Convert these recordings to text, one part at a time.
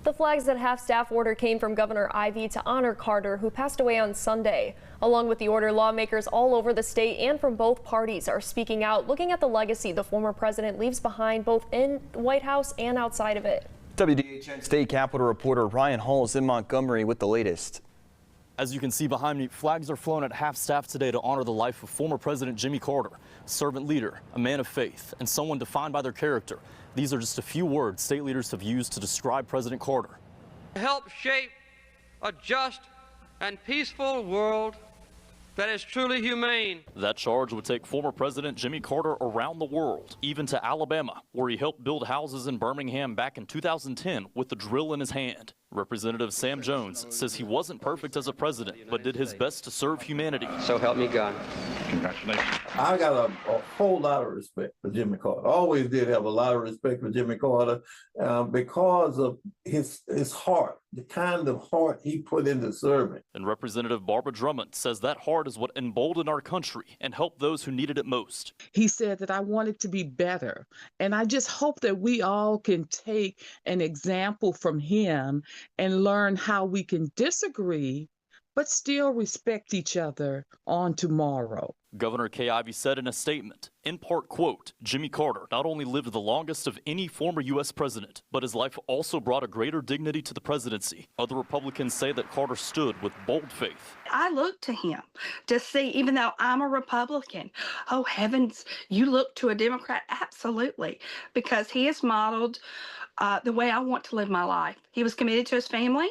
The flags at half-staff order came from Governor Ivey to honor Carter, who passed away on Sunday. Along with the order, lawmakers all over the state and from both parties are speaking out, looking at the legacy the former president leaves behind both in the White House and outside of it. WDHN State Capitol reporter Ryan Hall is in Montgomery with the latest. As you can see behind me, flags are flown at half-staff today to honor the life of former President Jimmy Carter, a servant leader, a man of faith, and someone defined by their character. These are just a few words state leaders have used to describe President Carter. Help shape a just and peaceful world that is truly humane. That charge would take former President Jimmy Carter around the world, even to Alabama, where he helped build houses in Birmingham back in 2010 with a drill in his hand. Representative Sam Jones says he wasn't perfect as a president, but did his best to serve humanity. So help me God. Congratulations. I got a whole lot of respect for Jimmy Carter. I always did have a lot of respect for Jimmy Carter because of his heart, the kind of heart he put into serving. And Representative Barbara Drummond says that heart is what emboldened our country and helped those who needed it most. He said that I wanted to be better. And I just hope that we all can take an example from him and learn how we can disagree, but still respect each other on tomorrow. Governor Kay Ivey said in a statement, in part, quote, Jimmy Carter not only lived the longest of any former U.S. president, but his life also brought a greater dignity to the presidency. Other Republicans say that Carter stood with bold faith. I look to him to see, even though I'm a Republican, oh heavens, you look to a Democrat? Absolutely, because he has modeled the way I want to live my life. He was committed to his family.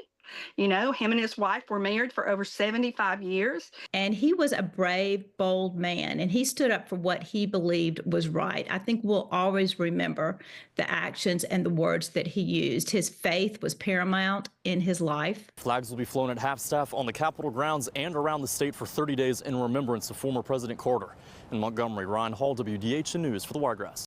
You know, him and his wife were married for over 75 years. And he was a brave, bold man, and he stood up for what he believed was right. I think we'll always remember the actions and the words that he used. His faith was paramount in his life. Flags will be flown at half-staff on the Capitol grounds and around the state for 30 days in remembrance of former President Carter. In Montgomery, Ryan Hall, WDHN News for the Wiregrass.